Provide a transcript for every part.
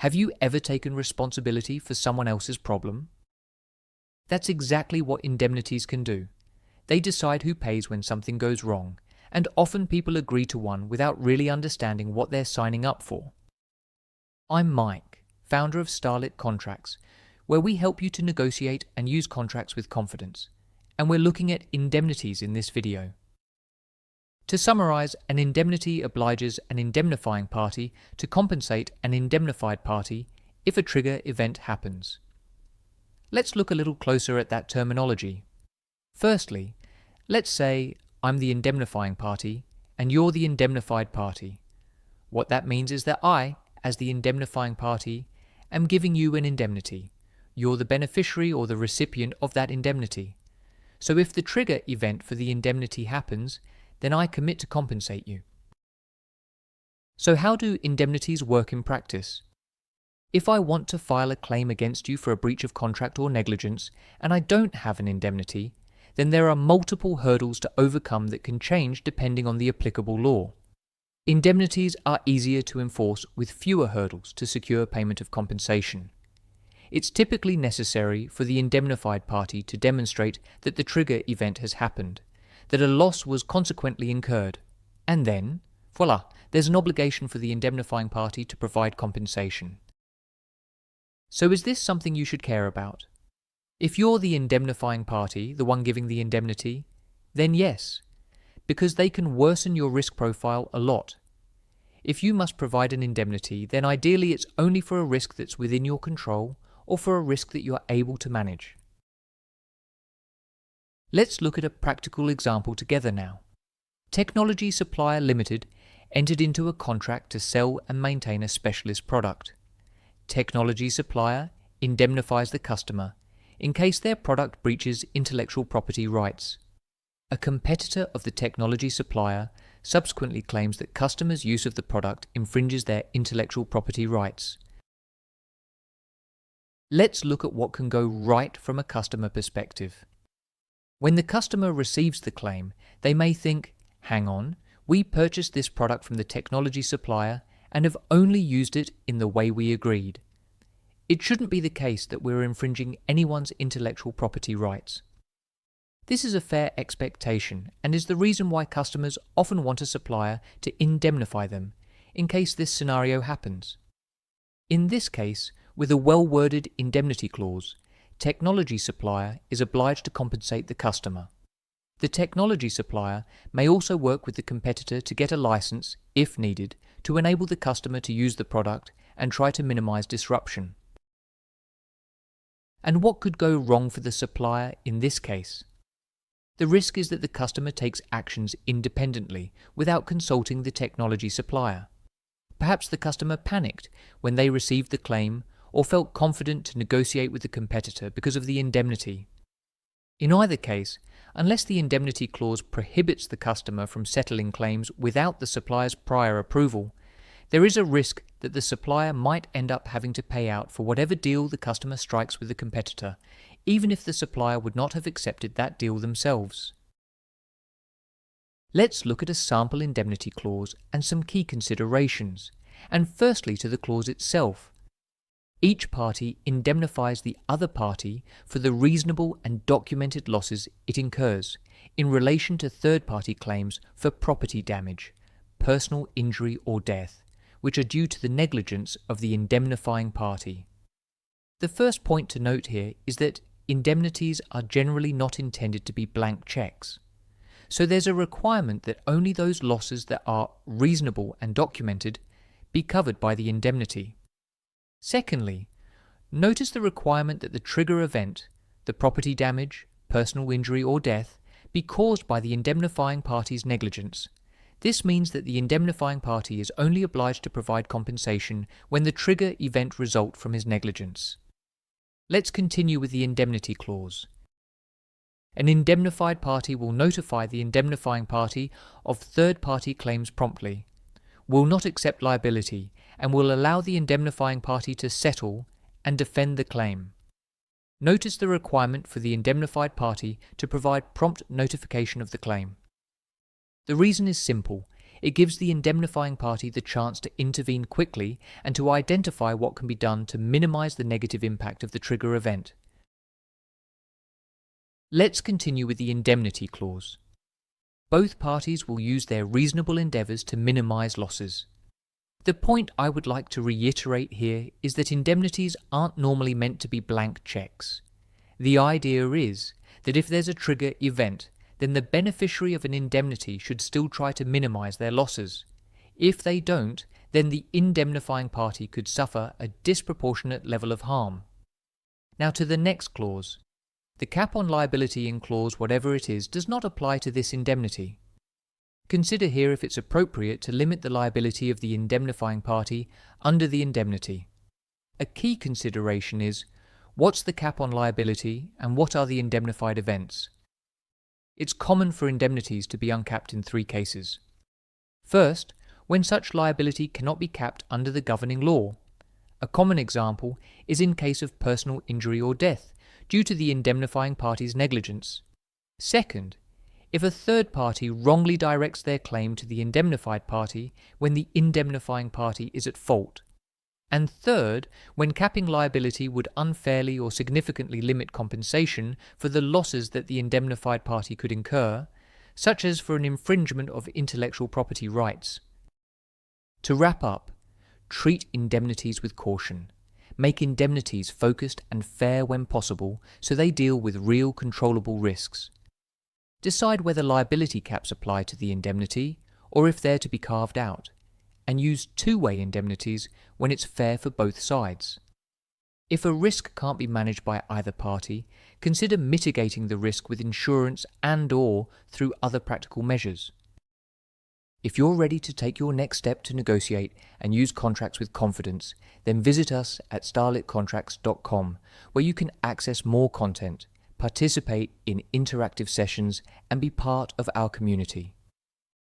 Have you ever taken responsibility for someone else's problem? That's exactly what indemnities can do. They decide who pays when something goes wrong, and often people agree to one without really understanding what they're signing up for. I'm Mike, founder of Starlit Contracts, where we help you to negotiate and use contracts with confidence, and we're looking at indemnities in this video. To summarize, an indemnity obliges an indemnifying party to compensate an indemnified party if a trigger event happens. Let's look a little closer at that terminology. Firstly, let's say I'm the indemnifying party and you're the indemnified party. What that means is that I, as the indemnifying party, am giving you an indemnity. You're the beneficiary or the recipient of that indemnity. So if the trigger event for the indemnity happens, then I commit to compensate you. So how do indemnities work in practice? If I want to file a claim against you for a breach of contract or negligence, and I don't have an indemnity, then there are multiple hurdles to overcome that can change depending on the applicable law. Indemnities are easier to enforce with fewer hurdles to secure payment of compensation. It's typically necessary for the indemnified party to demonstrate that the trigger event has happened, that a loss was consequently incurred, and then, voila, there's an obligation for the indemnifying party to provide compensation. So is this something you should care about? If you're the indemnifying party, the one giving the indemnity, then yes, because they can worsen your risk profile a lot. If you must provide an indemnity, then ideally it's only for a risk that's within your control or for a risk that you are able to manage. Let's look at a practical example together now. Technology Supplier Limited entered into a contract to sell and maintain a specialist product. Technology Supplier indemnifies the customer in case their product breaches intellectual property rights. A competitor of the technology supplier subsequently claims that customers' use of the product infringes their intellectual property rights. Let's look at what can go right from a customer perspective. When the customer receives the claim, they may think, hang on, we purchased this product from the technology supplier and have only used it in the way we agreed. It shouldn't be the case that we're infringing anyone's intellectual property rights. This is a fair expectation and is the reason why customers often want a supplier to indemnify them in case this scenario happens. In this case, with a well-worded indemnity clause, technology supplier is obliged to compensate the customer. The technology supplier may also work with the competitor to get a license, if needed, to enable the customer to use the product and try to minimize disruption. And what could go wrong for the supplier in this case? The risk is that the customer takes actions independently without consulting the technology supplier. Perhaps the customer panicked when they received the claim or felt confident to negotiate with the competitor because of the indemnity. In either case, unless the indemnity clause prohibits the customer from settling claims without the supplier's prior approval, there is a risk that the supplier might end up having to pay out for whatever deal the customer strikes with the competitor, even if the supplier would not have accepted that deal themselves. Let's look at a sample indemnity clause and some key considerations, and firstly to the clause itself. Each party indemnifies the other party for the reasonable and documented losses it incurs in relation to third-party claims for property damage, personal injury or death, which are due to the negligence of the indemnifying party. The first point to note here is that indemnities are generally not intended to be blank checks. So there's a requirement that only those losses that are reasonable and documented be covered by the indemnity. Secondly, notice the requirement that the trigger event, the property damage, personal injury or death, be caused by the indemnifying party's negligence. This means that the indemnifying party is only obliged to provide compensation when the trigger event results from his negligence. Let's continue with the indemnity clause. An indemnified party will notify the indemnifying party of third-party claims promptly, will not accept liability, and will allow the indemnifying party to settle and defend the claim. Notice the requirement for the indemnified party to provide prompt notification of the claim. The reason is simple. It gives the indemnifying party the chance to intervene quickly and to identify what can be done to minimize the negative impact of the trigger event. Let's continue with the indemnity clause. Both parties will use their reasonable endeavours to minimize losses. The point I would like to reiterate here is that indemnities aren't normally meant to be blank cheques. The idea is that if there's a trigger event, then the beneficiary of an indemnity should still try to minimize their losses. If they don't, then the indemnifying party could suffer a disproportionate level of harm. Now to the next clause. The cap on liability in clause whatever it is does not apply to this indemnity. Consider here if it's appropriate to limit the liability of the indemnifying party under the indemnity. A key consideration is, what's the cap on liability and what are the indemnified events? It's common for indemnities to be uncapped in 3 cases. First, when such liability cannot be capped under the governing law. A common example is in case of personal injury or death due to the indemnifying party's negligence. Second, if a third party wrongly directs their claim to the indemnified party when the indemnifying party is at fault. And third, when capping liability would unfairly or significantly limit compensation for the losses that the indemnified party could incur, such as for an infringement of intellectual property rights. To wrap up, treat indemnities with caution. Make indemnities focused and fair when possible so they deal with real controllable risks. Decide whether liability caps apply to the indemnity or if they're to be carved out, and use two-way indemnities when it's fair for both sides. If a risk can't be managed by either party, consider mitigating the risk with insurance and/or through other practical measures. If you're ready to take your next step to negotiate and use contracts with confidence, then visit us at starlitcontracts.com, where you can access more content, participate in interactive sessions, and be part of our community.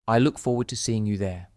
I look forward to seeing you there.